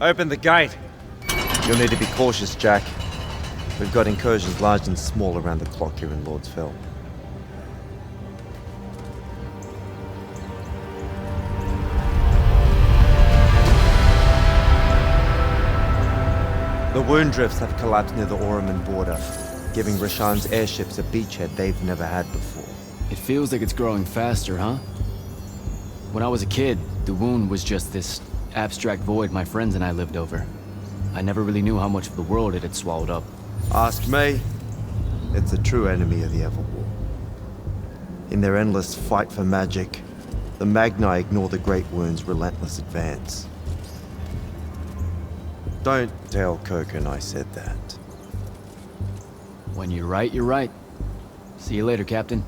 Open the gate. You'll need to be cautious, Jack. We've got incursions large and small around the clock here in Lordsville. The wound drifts have collapsed near the Oraman border, giving Rashan's airships a beachhead they've never had before. It feels like it's growing faster, huh? When I was a kid, the wound was just this abstract void my friends and I lived over. I never really knew how much of the world it had swallowed up. Ask me. It's a true enemy of the Everwar. In their endless fight for magic, the Magni ignore the Great Wound's relentless advance. Don't tell Kirkin I said that. When you're right, you're right. See you later, Captain.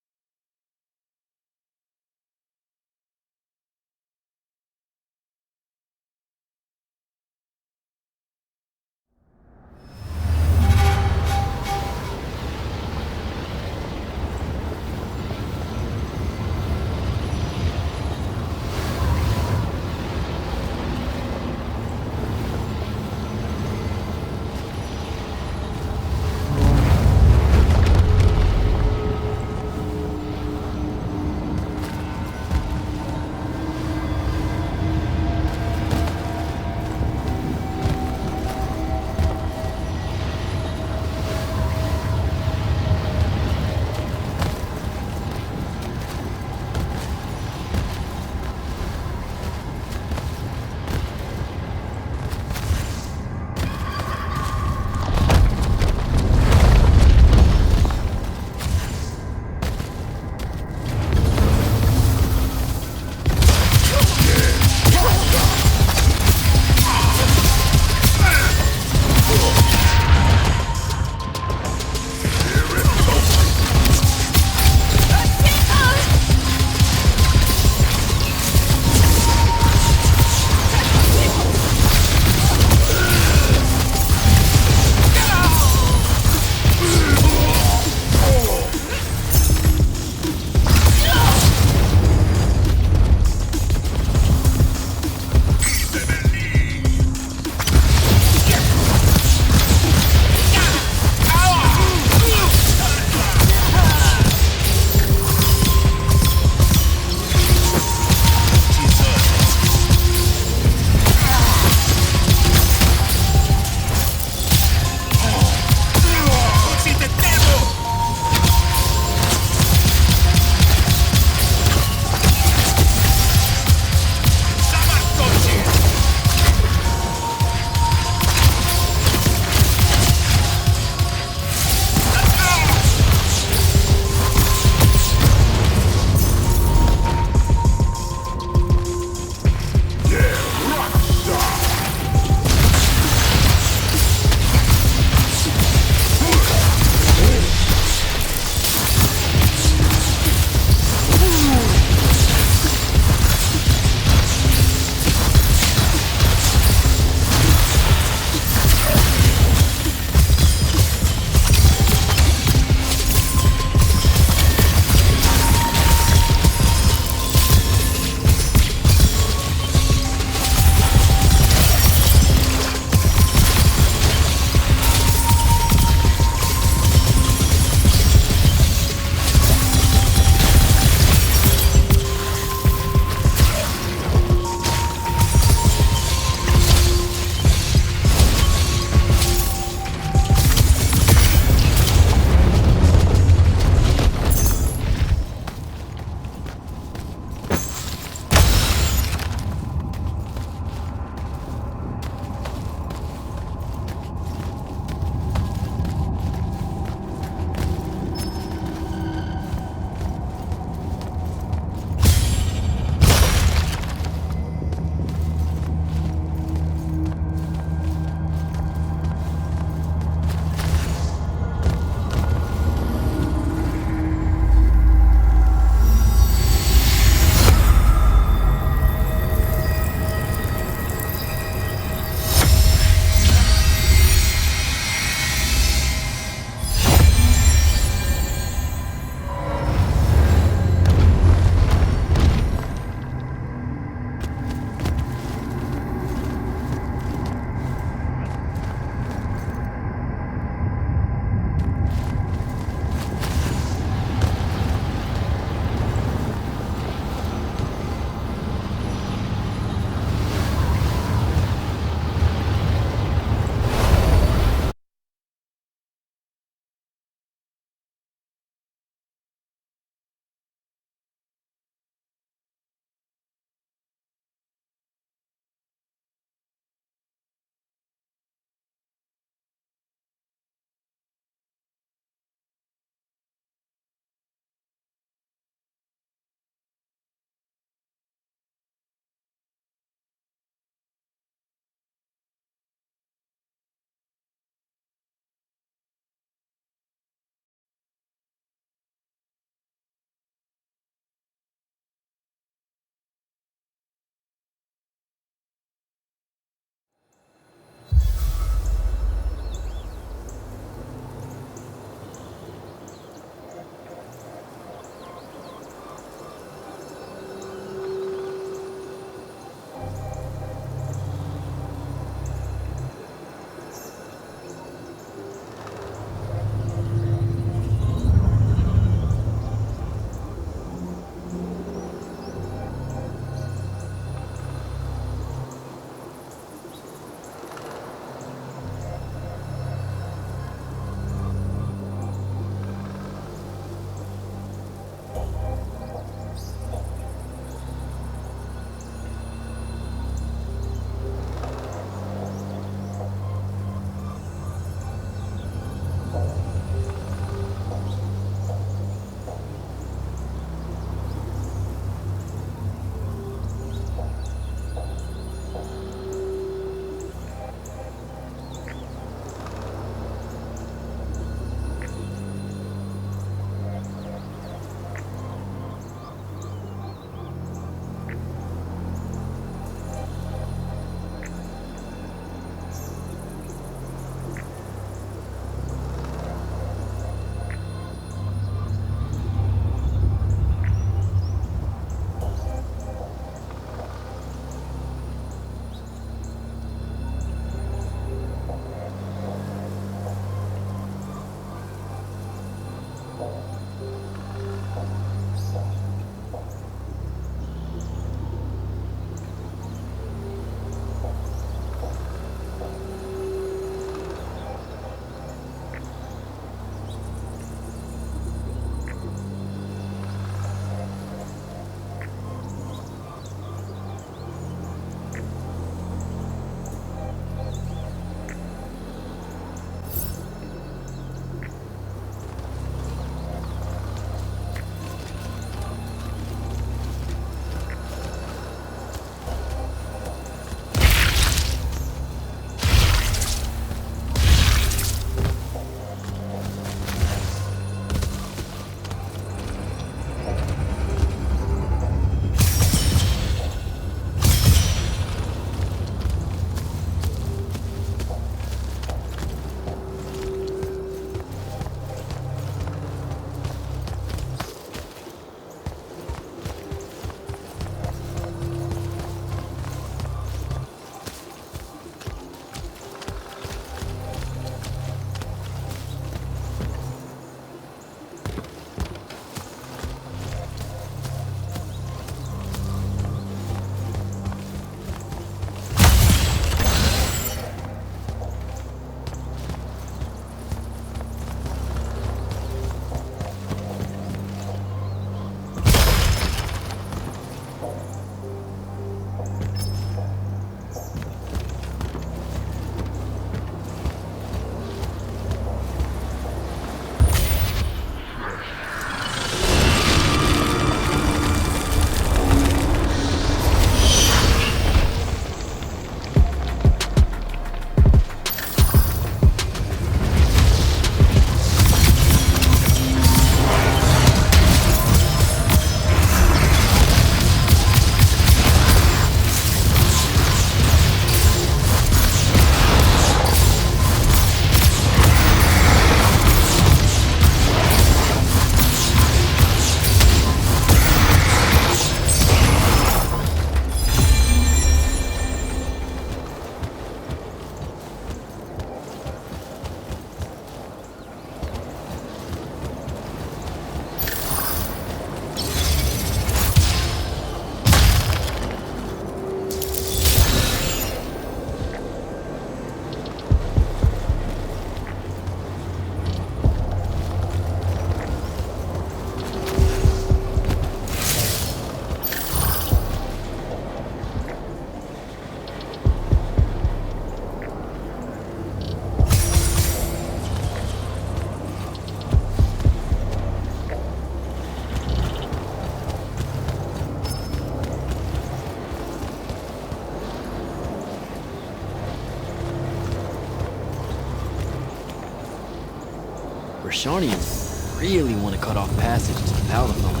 Rashanians really want to cut off passage to the Palathon.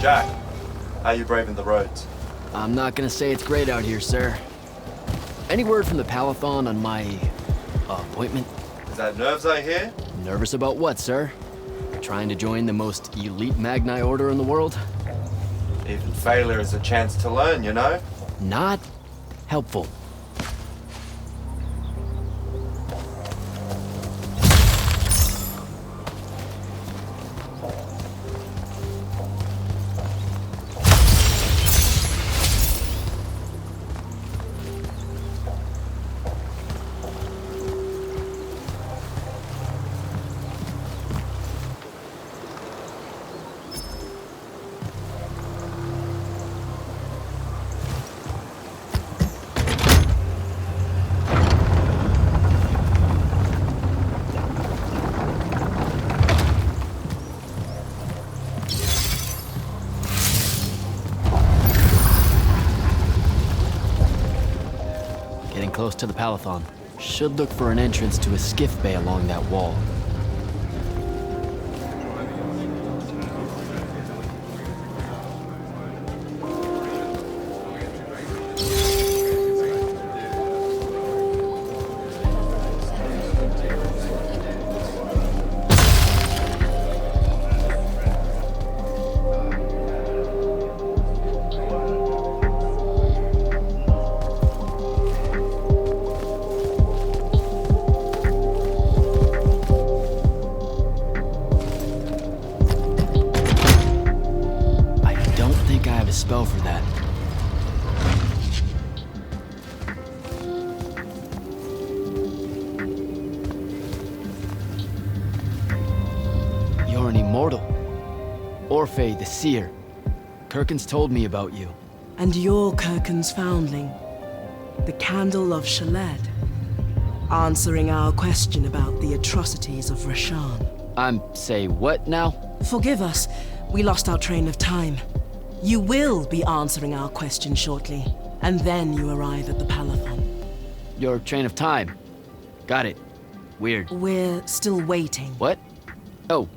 Jack, how you braving the roads? I'm not gonna say it's great out here, sir. Any word from the Palathon on my appointment? Is that nerves I hear? Nervous about what, sir? Trying to join the most elite Magni order in the world? Even failure is a chance to learn, you know? Not helpful. Getting close to the Palathon. Should look for an entrance to a skiff bay along that wall. A spell for that. You're an immortal. Orphe the Seer. Kirkin's told me about you. And you're Kirkin's foundling, the Candle of Shaled, answering our question about the atrocities of Rasharn. Say what now? Forgive us, we lost our train of time. You will be answering our question shortly, and then you arrive at the Palathon. Your train of time. Got it. Weird. We're still waiting. What? Oh,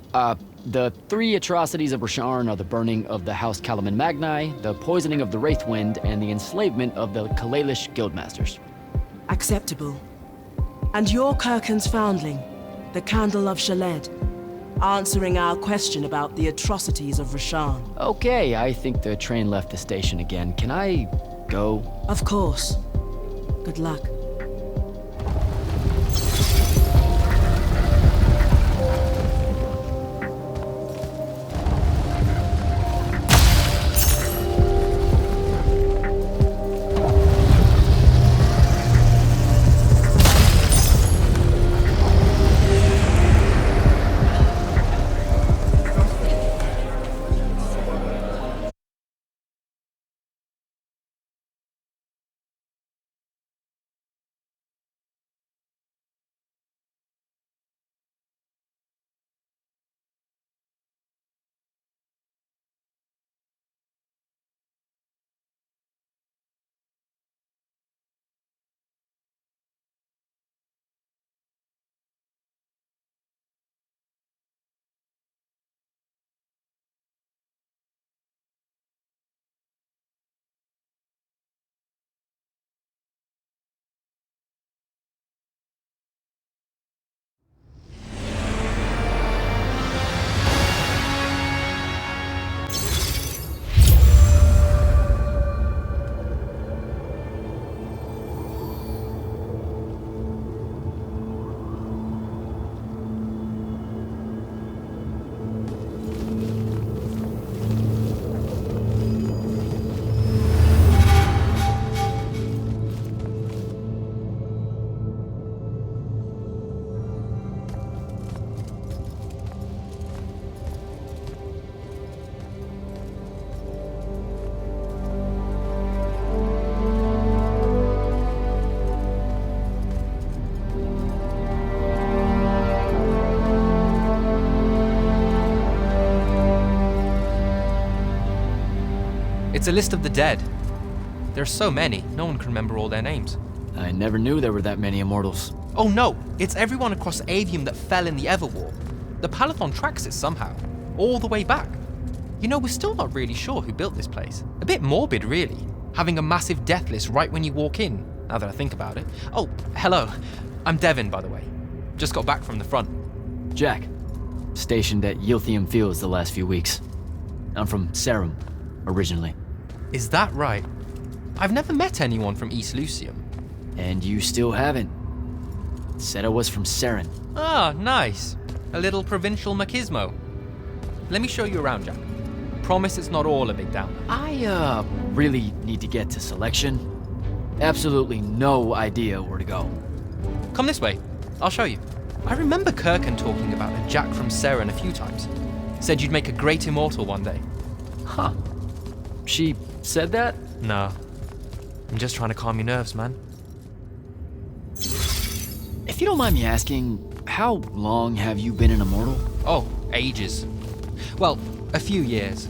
the three atrocities of Rasharn are the burning of the House Kalaman Magni, the poisoning of the Wraithwind, and the enslavement of the Kalalish Guildmasters. Acceptable. And you're Kirkin's foundling, the Candle of Shaled, answering our question about the atrocities of Rasharn. Okay, I think the train left the station again. Can I go? Of course. Good luck. It's a list of the dead. There are so many, no one can remember all their names. I never knew there were that many Immortals. Oh no, it's everyone across Aveum that fell in the Everwar. The Palathon tracks it somehow, all the way back. You know, we're still not really sure who built this place. A bit morbid, really, having a massive death list right when you walk in, now that I think about it. Oh, hello. I'm Devin, by the way. Just got back from the front. Jack, stationed at Yilthium Fields the last few weeks. I'm from Serum, originally. Is that right? I've never met anyone from East Lucium. And you still haven't. Said I was from Seren. Ah, nice. A little provincial machismo. Let me show you around, Jack. Promise it's not all a big downer. I, really need to get to Selection. Absolutely no idea where to go. Come this way. I'll show you. I remember Kirkan talking about a Jack from Seren a few times. Said you'd make a great immortal one day. Huh. She said that? No. I'm just trying to calm your nerves, man. If you don't mind me asking, how long have you been an Immortal? Oh, ages. Well, a few years.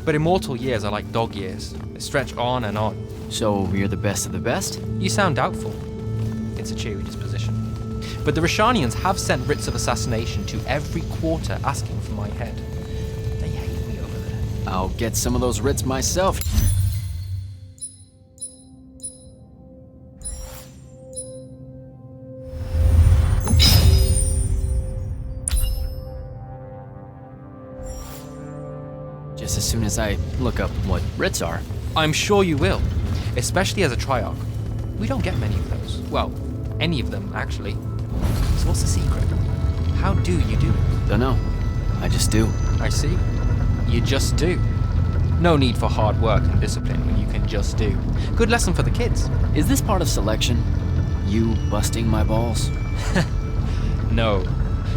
But immortal years are like dog years. They stretch on and on. So you're the best of the best? You sound doubtful. It's a cheery disposition. But the Rishanians have sent writs of assassination to every quarter asking for my head. They hate me over there. I'll get some of those writs myself. Just as soon as I look up what writs are. I'm sure you will, especially as a Triarch. We don't get many of those. Well, any of them, actually. So what's the secret? How do you do it? Dunno. I just do. I see. You just do. No need for hard work and discipline when you can just do. Good lesson for the kids. Is this part of Selection? You busting my balls? No.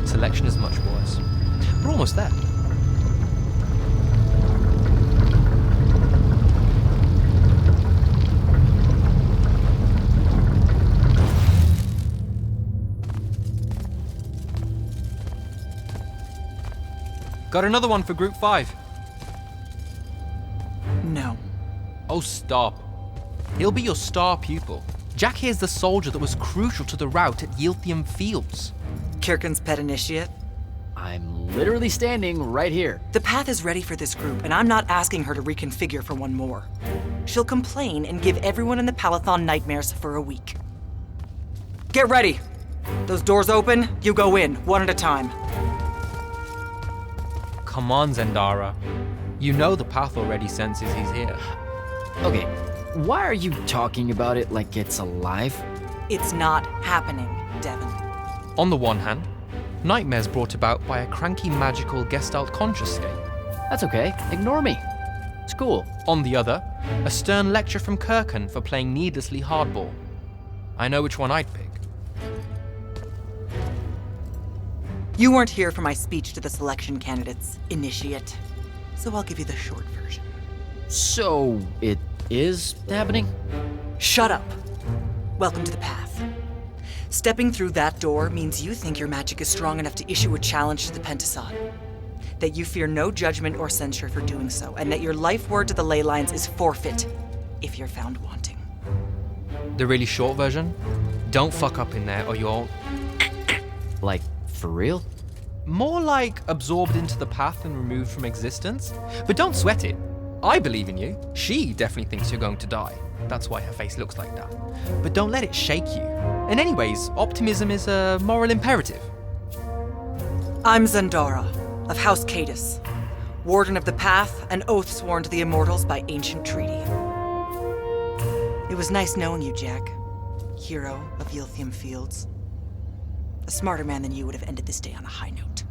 Selection is much worse. We're almost there. Got another one for Group 5. No. Oh, stop. He'll be your star pupil. Jack here's the soldier that was crucial to the rout at Yilthium Fields. Kirkan's pet initiate? I'm literally standing right here. The path is ready for this group, and I'm not asking her to reconfigure for one more. She'll complain and give everyone in the Palathon nightmares for a week. Get ready! Those doors open, you go in, one at a time. Come on, Zendara. You know the path already senses he's here. Okay, why are you talking about it like it's alive? It's not happening, Devin. On the one hand, nightmares brought about by a cranky magical Gestalt conscious state. That's okay, ignore me. It's cool. On the other, a stern lecture from Kirkan for playing needlessly hardball. I know which one I'd pick. You weren't here for my speech to the selection candidates, initiate. So I'll give you the short version. So, it is happening? Shut up. Welcome to the path. Stepping through that door means you think your magic is strong enough to issue a challenge to the Pentasod. That you fear no judgment or censure for doing so, and that your life word to the ley lines is forfeit if you're found wanting. The really short version? Don't fuck up in there or you'll... Like, for real? More like absorbed into the path and removed from existence. But don't sweat it. I believe in you. She definitely thinks you're going to die. That's why her face looks like that. But don't let it shake you. And anyways, optimism is a moral imperative. I'm Zendara, of House Cadus, Warden of the Path, and oath sworn to the Immortals by ancient treaty. It was nice knowing you, Jack. Hero of Yilthium Fields. A smarter man than you would have ended this day on a high note.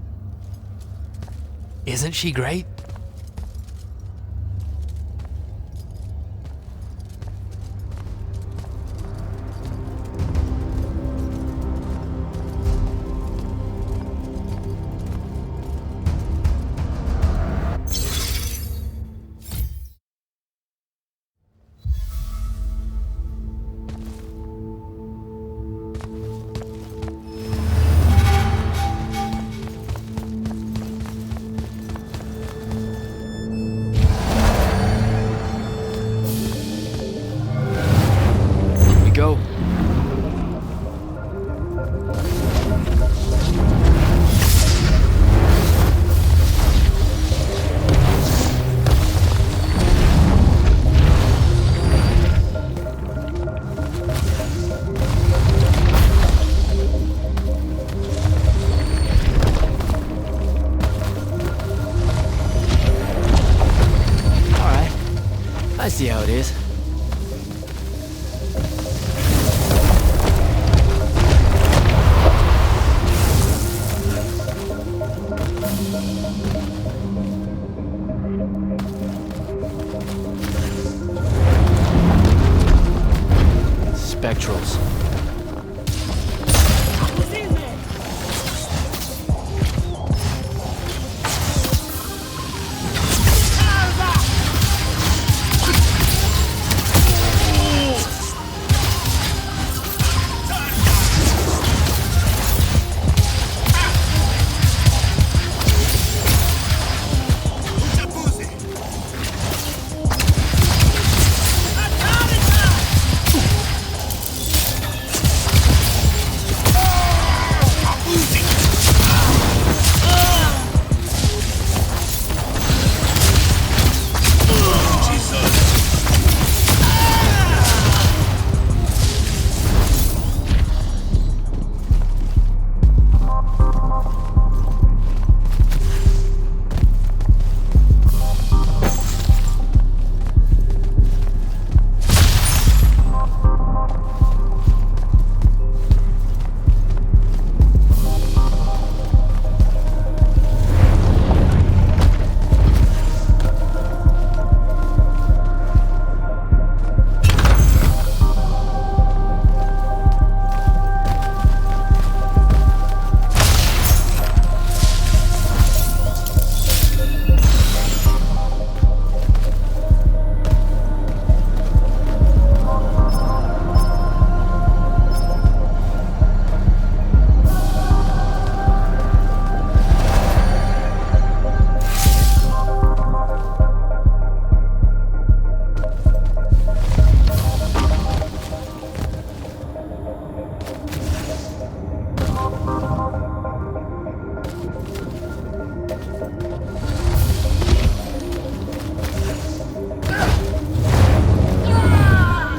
Isn't she great? I see how it is. Spectrals.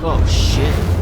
Oh shit.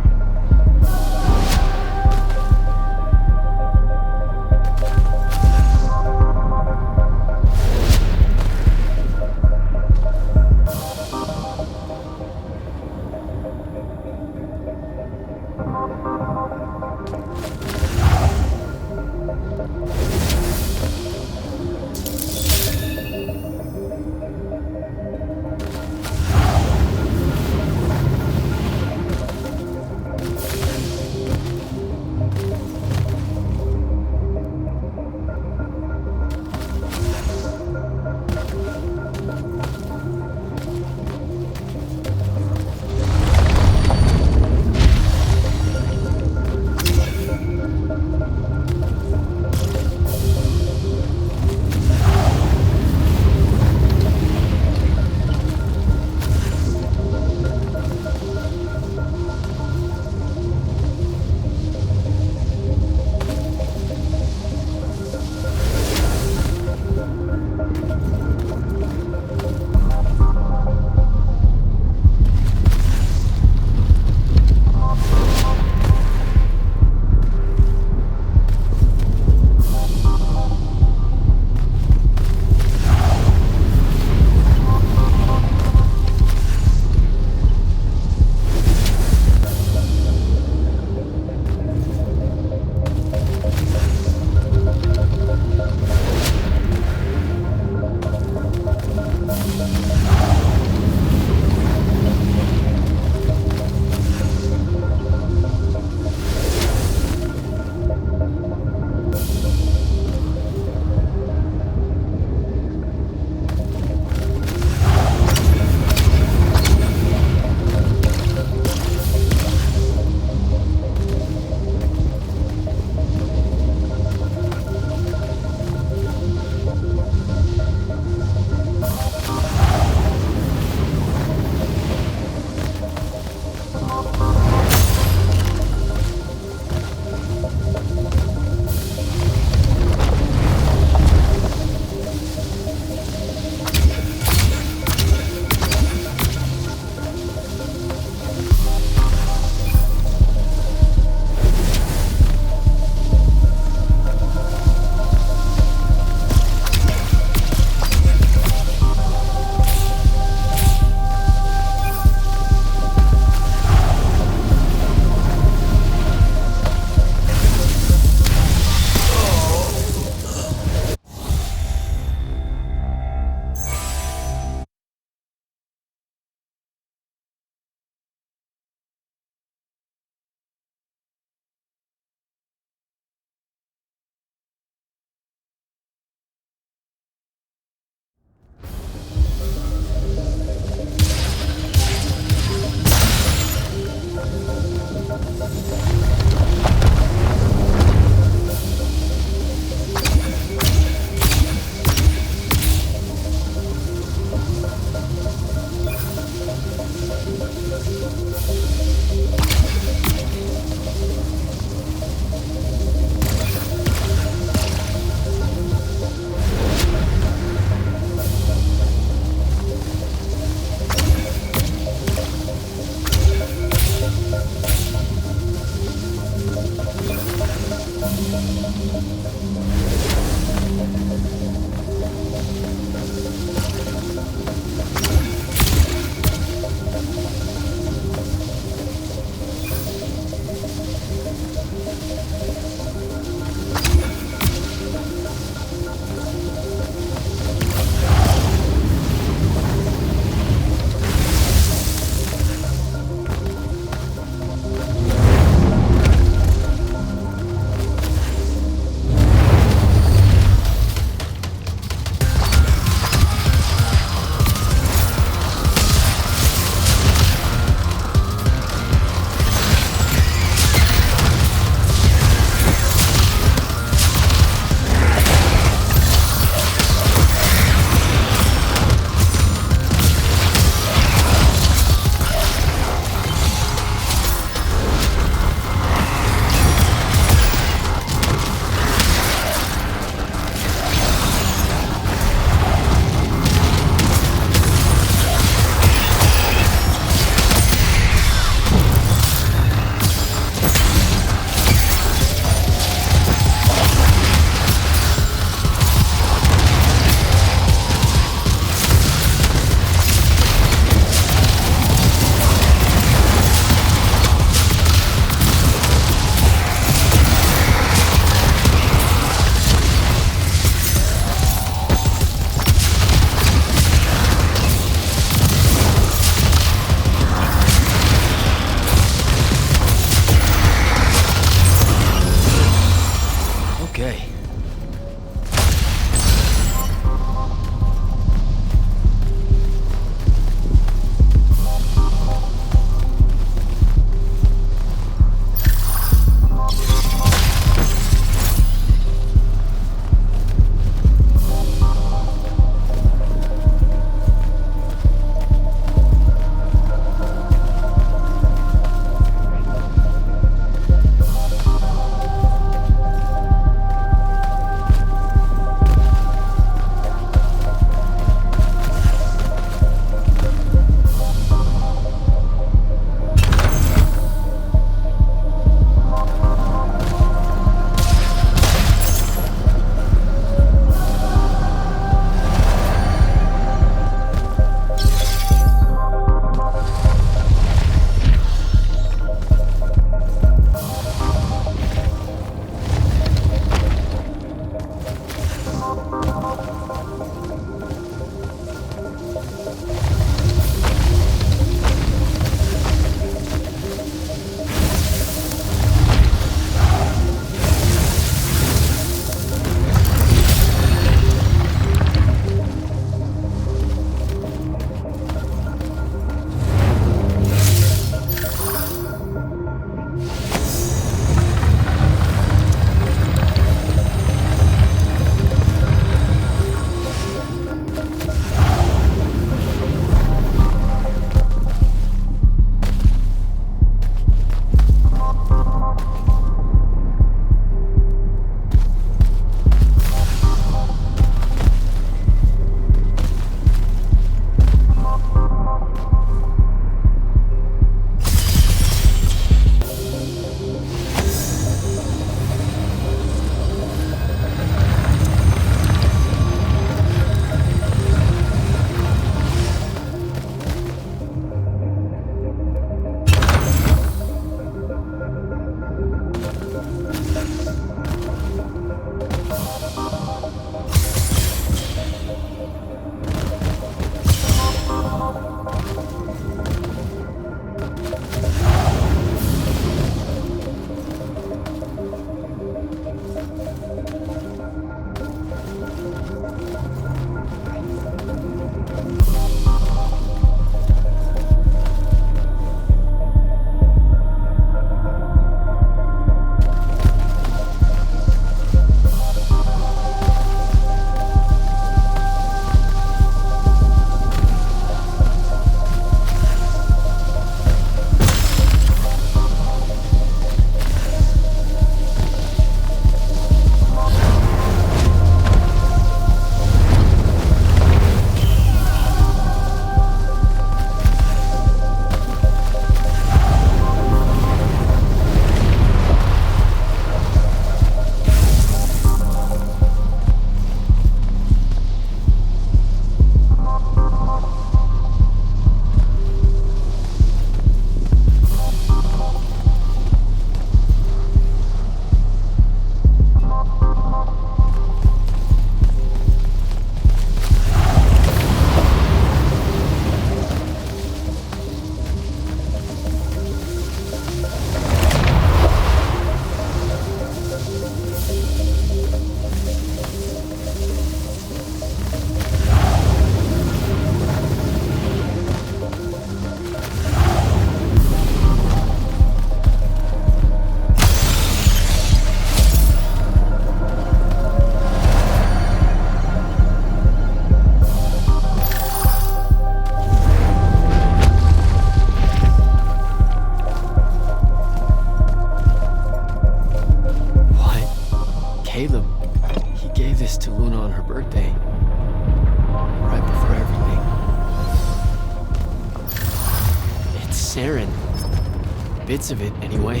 Saren. Bits of it, anyway.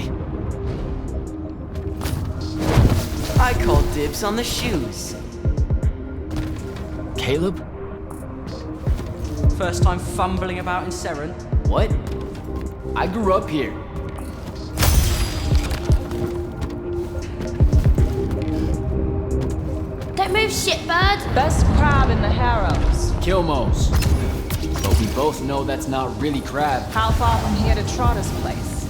I call dibs on the shoes. Caleb? First time fumbling about in Seren. What? I grew up here. Don't move, shitbird! Best crab in the Harrows. Kilmos. But we both know that's not really crab. How far from here to Trotter's place?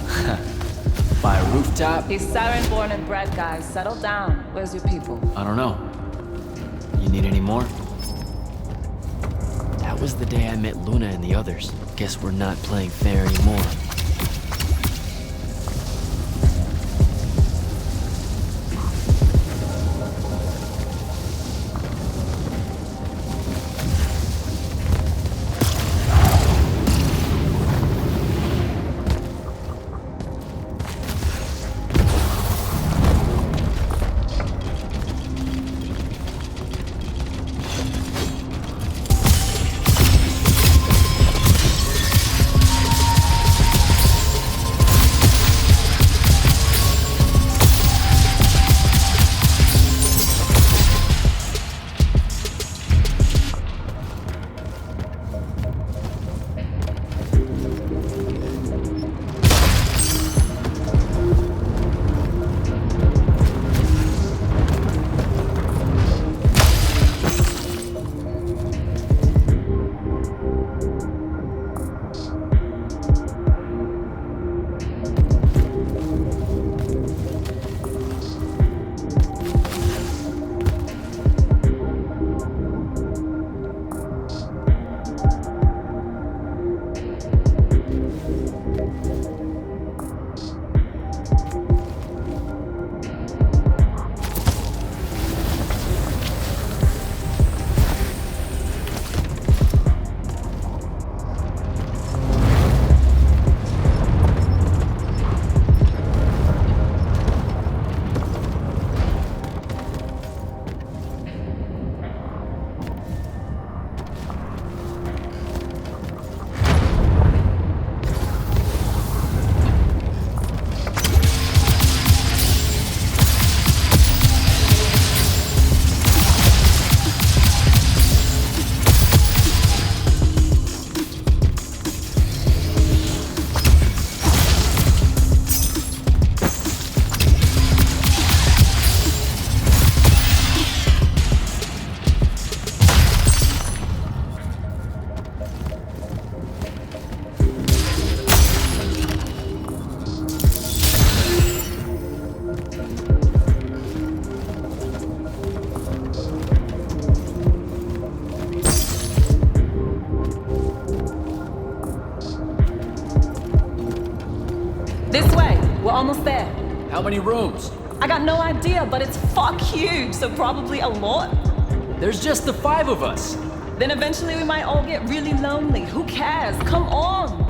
By a rooftop? He's Saren born and bred, guys. Settle down. Where's your people? I don't know. You need any more? That was the day I met Luna and the others. Guess we're not playing fair anymore. This way. We're almost there. How many rooms? I got no idea, but it's fuck huge, so probably a lot. There's just the 5 of us. Then eventually we might all get really lonely. Who cares? Come on!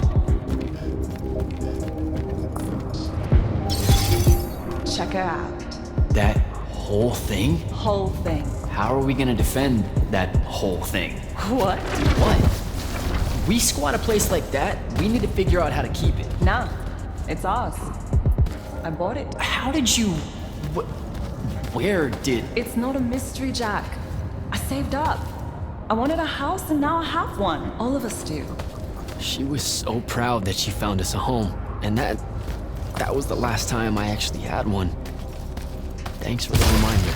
Check her out. That whole thing? Whole thing. How are we gonna defend that whole thing? What? What? We squat a place like that, we need to figure out how to keep it. Nah, it's ours. I bought it. How did you... Where did... It's not a mystery, Jack. I saved up. I wanted a house and now I have one. All of us do. She was so proud that she found us a home. And that was the last time I actually had one. Thanks for the reminder.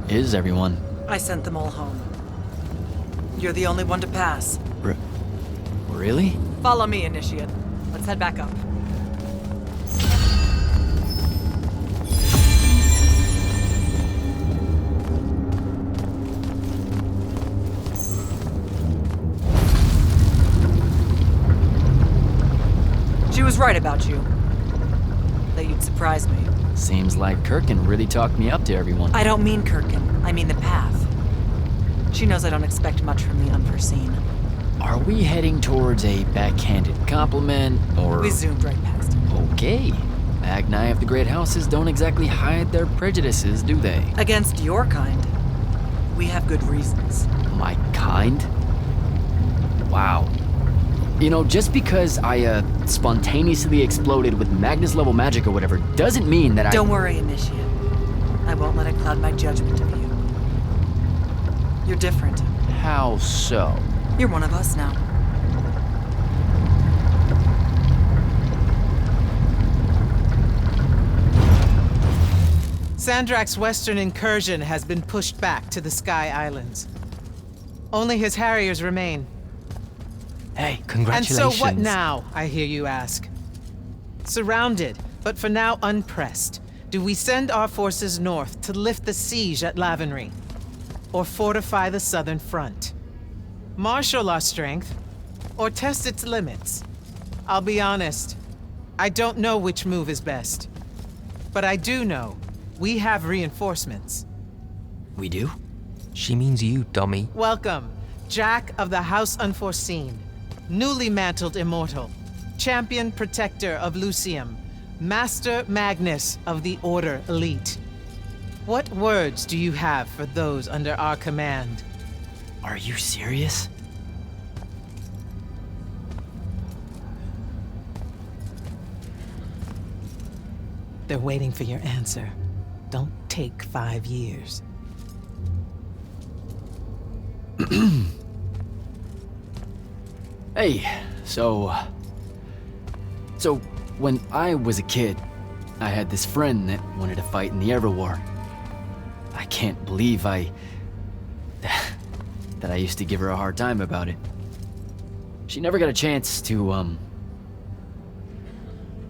is everyone? I sent them all home. You're the only one to pass. Really? Follow me, Initiate. Let's head back up. She was right about you. That you'd surprise me. Seems like Kirkin really talked me up to everyone. I don't mean Kirkin. I mean the path. She knows I don't expect much from the unforeseen. Are we heading towards a backhanded compliment, or... We zoomed right past it. Okay. Magni of the Great Houses don't exactly hide their prejudices, do they? Against your kind, we have good reasons. My kind? Wow. You know, just because I, spontaneously exploded with Magnus-level magic or whatever, doesn't mean that Don't worry, Initiate. I won't let it cloud my judgment of you. You're different. How so? You're one of us now. Sandrak's western incursion has been pushed back to the Sky Islands. Only his Harriers remain. Hey, And Congratulations. so what now, I hear you ask? Surrounded, but for now unpressed, do we send our forces north to lift the siege at Lavenry? Or fortify the southern front? Marshal our strength, or test its limits? I'll be honest, I don't know which move is best. But I do know we have reinforcements. We do? She means you, dummy. Welcome, Jack of the House Unforeseen, newly mantled Immortal, champion protector of Lucium, Master Magnus of the Order Elite. What words do you have for those under our command? Are you serious? They're waiting for your answer. Don't take 5 years. Hey, so when I was a kid, I had this friend that wanted to fight in the Everwar. I can't believe that I used to give her a hard time about it. She never got a chance to,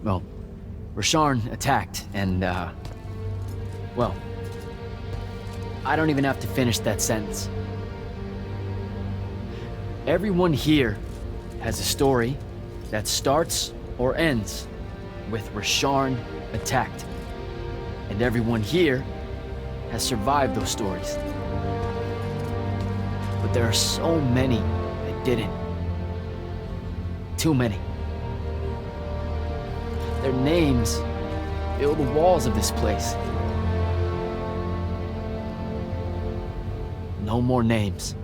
well, Rasharn attacked, and, well, I don't even have to finish that sentence. Everyone here has a story that starts or ends with Rasharn attacked. And everyone here has survived those stories. But there are so many that didn't. Too many. Their names fill the walls of this place. No more names.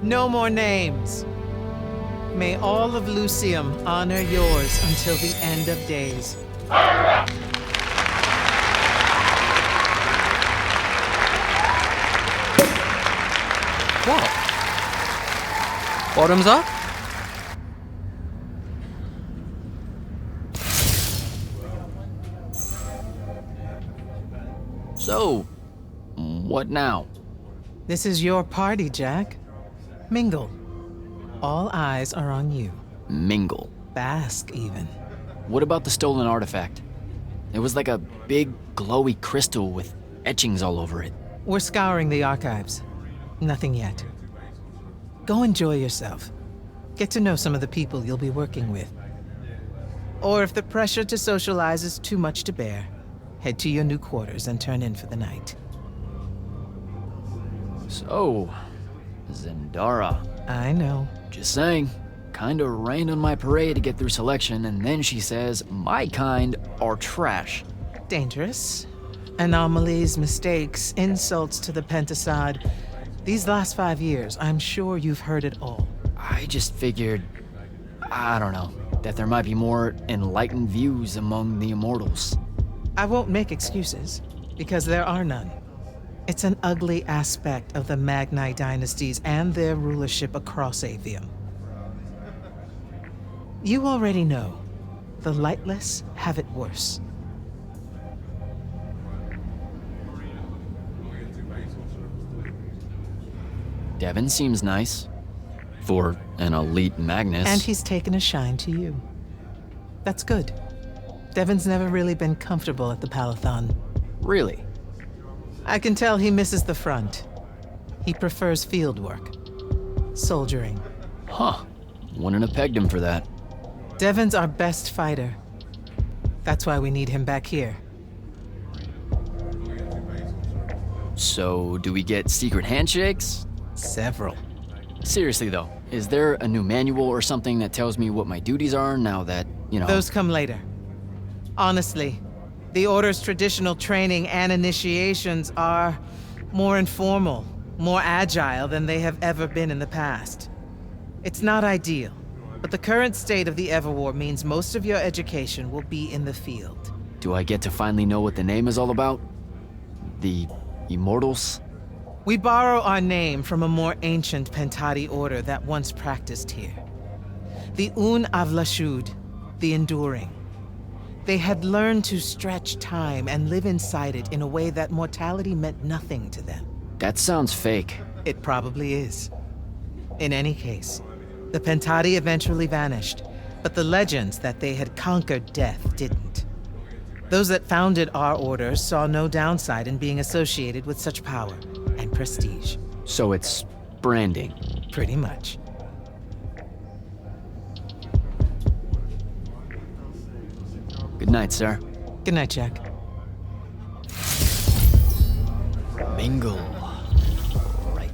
No more names. May all of Lucium honor yours until the end of days. What? Bottoms up? So, what now? This is your party, Jack. Mingle. All eyes are on you. Mingle. Bask, even. What about the stolen artifact? It was like a big, glowy crystal with etchings all over it. We're scouring the archives. Nothing yet. Go enjoy yourself. Get to know some of the people you'll be working with. Or if the pressure to socialize is too much to bear, head to your new quarters and turn in for the night. So, Zendara. I know. Just saying. Kinda rained on my parade to get through selection, and then she says my kind are trash. Dangerous. Anomalies, mistakes, insults to the Pentasod. These last 5 years, I'm sure you've heard it all. I just figured, I don't know, that there might be more enlightened views among the Immortals. I won't make excuses, because there are none. It's an ugly aspect of the Magni dynasties and their rulership across Aveum. You already know, the lightless have it worse. Devin seems nice. For an elite Magnus. And he's taken a shine to you. That's good. Devin's never really been comfortable at the Palathon. Really? I can tell he misses the front. He prefers field work. Soldiering. Huh. Wouldn't have pegged him for that. Devin's our best fighter. That's why we need him back here. So, do we get secret handshakes? Several. Seriously though, is there a new manual or something that tells me what my duties are now that, you know... Those come later. Honestly, the Order's traditional training and initiations are more informal, more agile than they have ever been in the past. It's not ideal, but the current state of the Everwar means most of your education will be in the field. Do I get to finally know what the name is all about? The Immortals? We borrow our name from a more ancient Pentati order that once practiced here. The Un Avlashud, the Enduring. They had learned to stretch time and live inside it in a way that mortality meant nothing to them. That sounds fake. It probably is. In any case, the Pentati eventually vanished, but the legends that they had conquered death didn't. Those that founded our order saw no downside in being associated with such power and prestige. So it's branding. Pretty much. Good night, sir. Good night, Jack. Mingle. Right.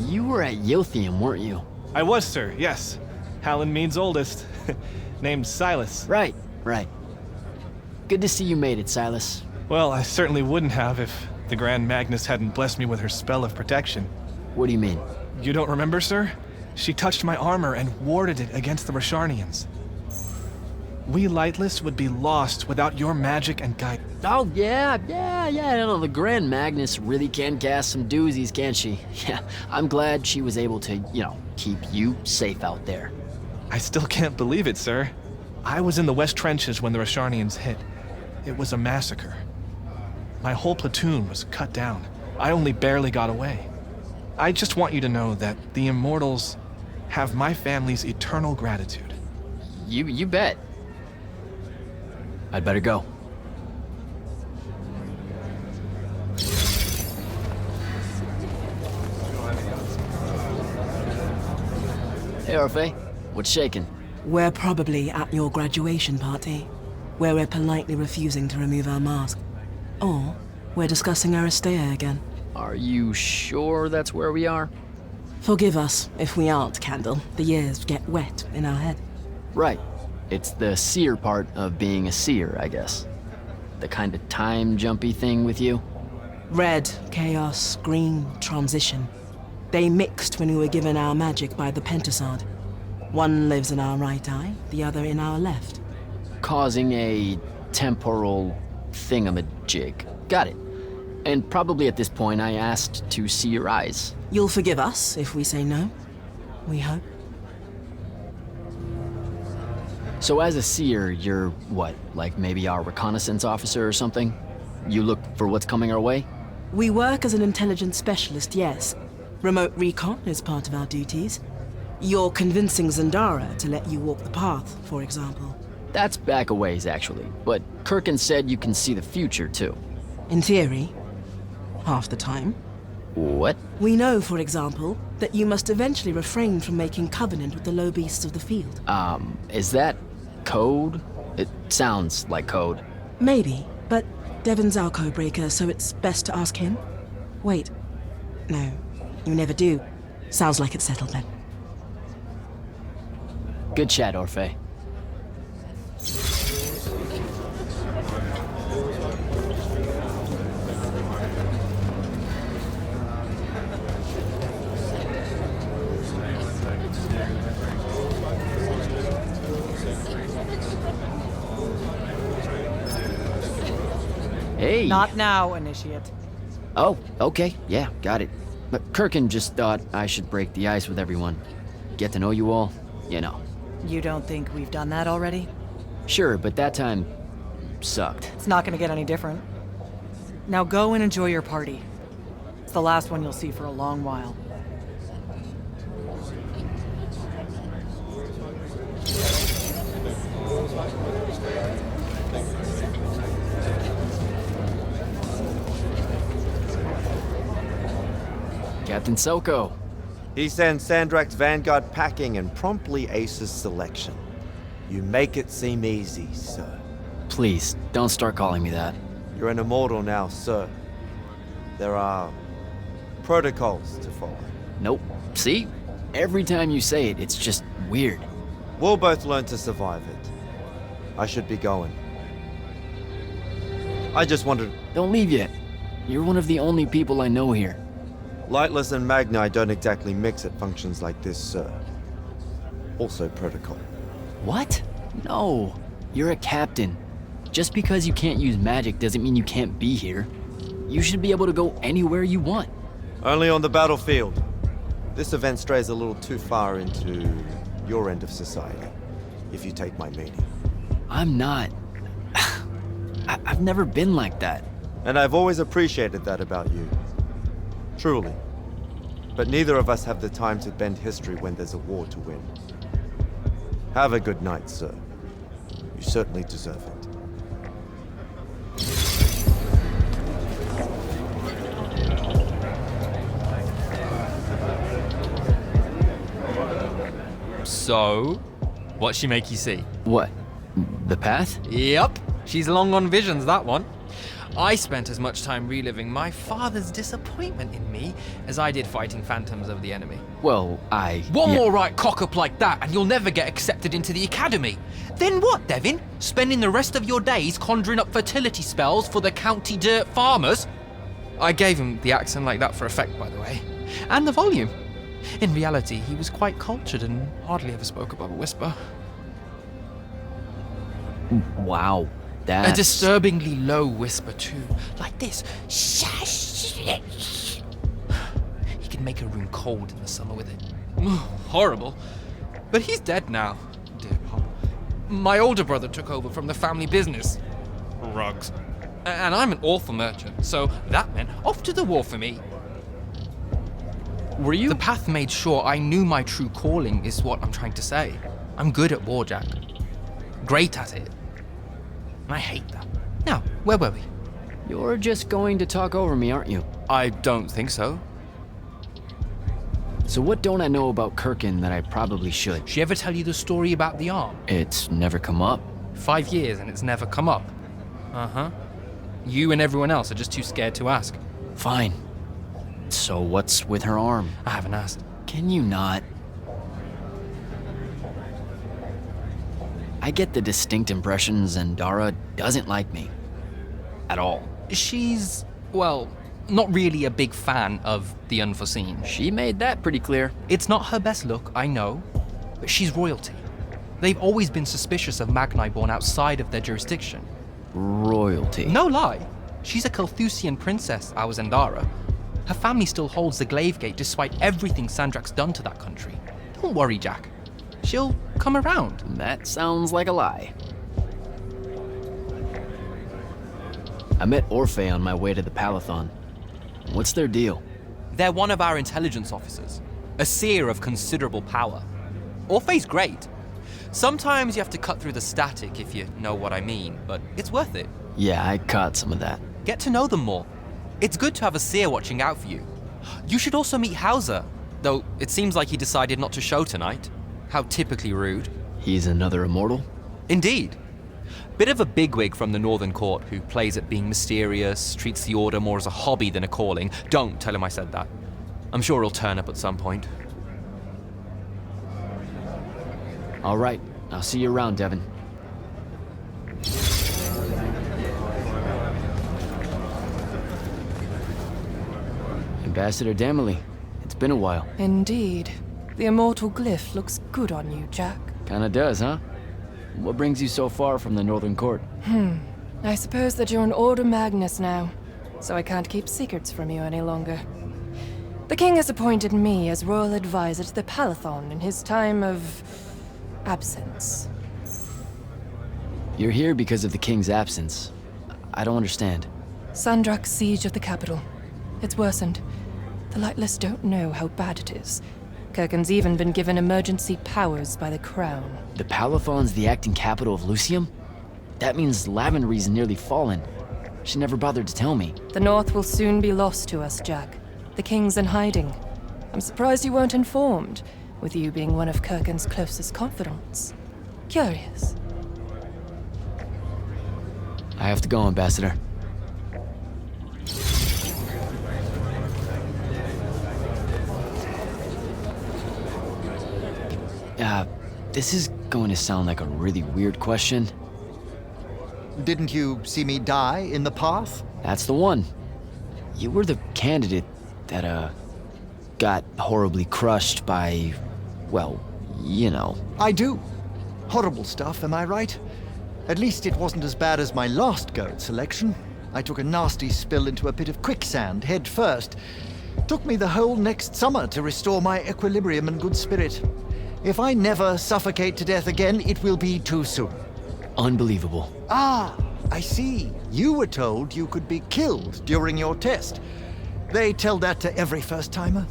You were at Aveum, weren't you? I was, sir, yes. Hallen means oldest. Named Silas. Right. Good to see you made it, Silas. Well, I certainly wouldn't have if the Grand Magnus hadn't blessed me with her spell of protection. What do you mean? You don't remember, sir? She touched my armor and warded it against the Rasharnians. We Lightless would be lost without your magic and guidance. Oh, yeah, I know. The Grand Magnus really can cast some doozies, can't she? Yeah, I'm glad she was able to, keep you safe out there. I still can't believe it, sir. I was in the West Trenches when the Rasharnians hit. It was a massacre. My whole platoon was cut down. I only barely got away. I just want you to know that the Immortals have my family's eternal gratitude. You bet. I'd better go. Hey, Orphe. What's shaking? We're probably at your graduation party, where we're politely refusing to remove our mask. Or we're discussing Aristea again. Are you sure that's where we are? Forgive us if we aren't, Candle. The years get wet in our head. Right. It's the seer part of being a seer, I guess. The kind of time-jumpy thing with you. Red, chaos, green, transition. They mixed when we were given our magic by the Pentasod. One lives in our right eye, the other in our left. Causing a temporal thingamajig. Got it. And probably at this point I asked to see your eyes. You'll forgive us if we say no. We hope. So as a seer, you're what? Like maybe our reconnaissance officer or something? You look for what's coming our way? We work as an intelligence specialist, yes. Remote recon is part of our duties. You're convincing Zendara to let you walk the path, for example. That's back a ways, actually. But Kirkin said you can see the future, too. In theory. Half the time. What? We know, for example, that you must eventually refrain from making covenant with the low beasts of the field. Is that code? It sounds like code. Maybe, but Devin's our codebreaker, so it's best to ask him. Wait. No, you never do. Sounds like it's settled then. Good chat, Orphe. Hey! Not now, Initiate. Oh, okay, yeah, got it. But Kirkin just thought I should break the ice with everyone. Get to know you all, you know. You don't think we've done that already? Sure, but that time sucked. It's not gonna get any different. Now go and enjoy your party. It's the last one you'll see for a long while. Captain Selko. He sends Sandrak's vanguard packing and promptly aces selection. You make it seem easy, sir. Please, don't start calling me that. You're an immortal now, sir. There are protocols to follow. Nope. See? Every time you say it, it's just weird. We'll both learn to survive it. I should be going. I just wondered... Don't leave yet. You're one of the only people I know here. Lightless and Magni don't exactly mix at functions like this, sir. Also protocol. What? No. You're a captain. Just because you can't use magic doesn't mean you can't be here. You should be able to go anywhere you want. Only on the battlefield. This event strays a little too far into your end of society, if you take my meaning. I'm not. I've never been like that. And I've always appreciated that about you. Truly. But neither of us have the time to bend history when there's a war to win. Have a good night, sir. You certainly deserve it. So, what'd she make you see? What? The path? Yep, she's long on visions, that one. I spent as much time reliving my father's disappointment in me as I did fighting phantoms of the enemy. Well, One more right cock-up like that and you'll never get accepted into the academy. Then what, Devin? Spending the rest of your days conjuring up fertility spells for the county dirt farmers? I gave him the accent like that for effect, by the way. And the volume. In reality, he was quite cultured and hardly ever spoke above a whisper. Wow. A disturbingly low whisper, too. Like this. He can make a room cold in the summer with it. Horrible. But he's dead now, dear Pop. My older brother took over from the family business. Rugs. And I'm an awful merchant, so that meant off to the war for me. Were you? The path made sure I knew my true calling is what I'm trying to say. I'm good at war, Jack. Great at it. And I hate that. Now, where were we? You're just going to talk over me, aren't you? I don't think so. So what don't I know about Kirkin that I probably should? She ever tell you the story about the arm? It's never come up. 5 years and it's never come up. Uh-huh. You and everyone else are just too scared to ask. Fine. So what's with her arm? I haven't asked. Can you not? I get the distinct impression Zendara doesn't like me. At all. She's, well, not really a big fan of the unforeseen. She made that pretty clear. It's not her best look, I know, but she's royalty. They've always been suspicious of Magni born outside of their jurisdiction. Royalty? No lie. She's a Carthusian princess, our Zendara. Her family still holds the Glaive Gate despite everything Sandrak's done to that country. Don't worry, Jack. She'll come around. That sounds like a lie. I met Orphe on my way to the Palathon. What's their deal? They're one of our intelligence officers, a seer of considerable power. Orphe's great. Sometimes you have to cut through the static if you know what I mean, but it's worth it. Yeah, I caught some of that. Get to know them more. It's good to have a seer watching out for you. You should also meet Hauser, though it seems like he decided not to show tonight. How typically rude. He's another immortal? Indeed. Bit of a bigwig from the Northern Court who plays at being mysterious, treats the Order more as a hobby than a calling. Don't tell him I said that. I'm sure he'll turn up at some point. All right, I'll see you around, Devin. Ambassador Damley, it's been a while. Indeed. The immortal glyph looks good on you, Jack. Kinda does, huh? What brings you so far from the Northern Court? I suppose that you're an Order Magnus now. so I can't keep secrets from you any longer. The king has appointed me as royal advisor to the Palathon in his time of absence. You're here because of the king's absence. I don't understand. Sandrak's siege of the capital. It's worsened. The Lightless don't know how bad it is. Kirken's even been given emergency powers by the crown. The Palathon's the acting capital of Lucium? That means Lavenry's nearly fallen. She never bothered to tell me. The North will soon be lost to us, Jack. The king's in hiding. I'm surprised you weren't informed, with you being one of Kirken's closest confidants. Curious. I have to go, Ambassador. This is going to sound like a really weird question. Didn't you see me die in the path? That's the one. You were the candidate that, got horribly crushed by, well, you know. I do. Horrible stuff, am I right? At least it wasn't as bad as my last go at selection. I took a nasty spill into a pit of quicksand head first. Took me the whole next summer to restore my equilibrium and good spirit. If I never suffocate to death again, it will be too soon. Unbelievable. Ah, I see. You were told you could be killed during your test. They tell that to every first-timer.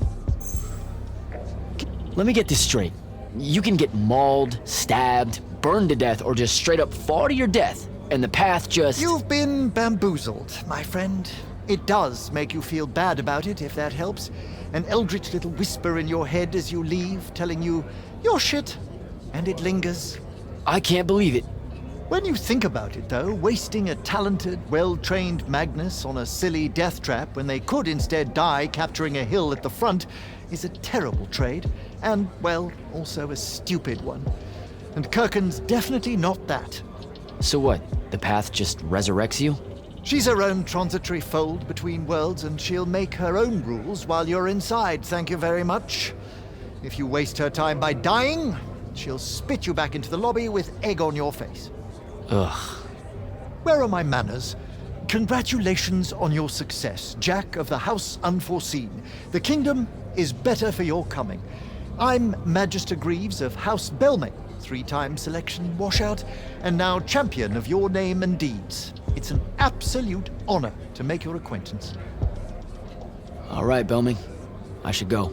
Let me get this straight. You can get mauled, stabbed, burned to death, or just straight up fall to your death, and the path just... You've been bamboozled, my friend. It does make you feel bad about it, if that helps. An eldritch little whisper in your head as you leave, telling you, you're shit. And it lingers. I can't believe it. When you think about it, though, wasting a talented, well-trained Magnus on a silly death trap when they could instead die capturing a hill at the front is a terrible trade, and, well, also a stupid one. And Kirken's definitely not that. So what? The path just resurrects you? She's her own transitory fold between worlds, and she'll make her own rules while you're inside, thank you very much. If you waste her time by dying, she'll spit you back into the lobby with egg on your face. Ugh. Where are my manners? Congratulations on your success, Jack of the House Unforeseen. The kingdom is better for your coming. I'm Magister Greaves of House Belmay, 3-time selection washout, and now champion of your name and deeds. It's an absolute honor to make your acquaintance. All right, Belming. I should go.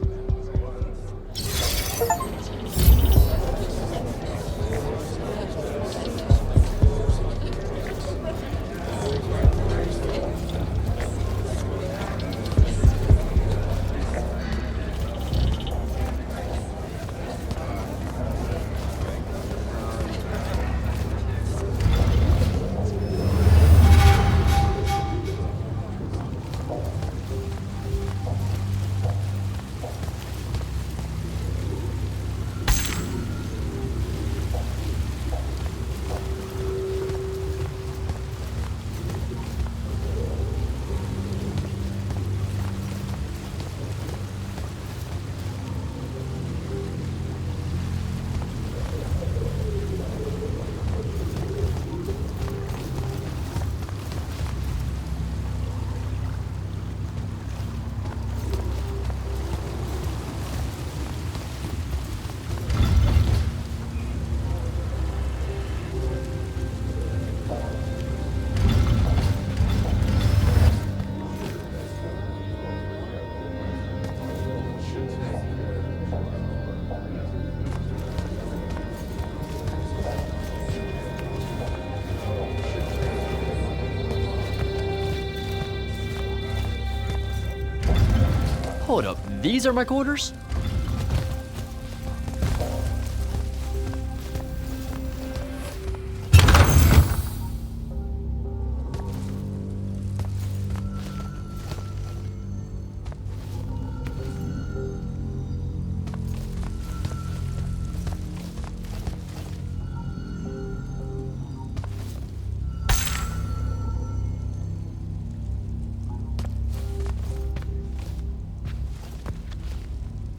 Hold up, these are my quarters?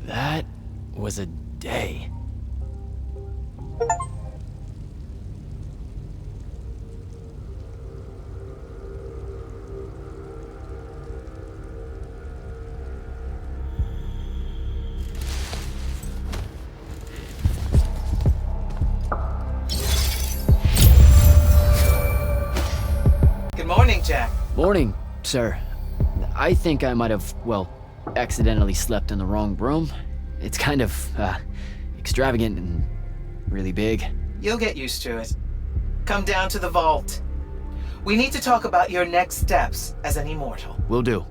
That was a day. morning, Jack. Morning, sir. I think I might have, well, accidentally slept in the wrong room. It's kind of, extravagant and really big. You'll get used to it. Come down to the vault. We need to talk about your next steps as an immortal. Will do.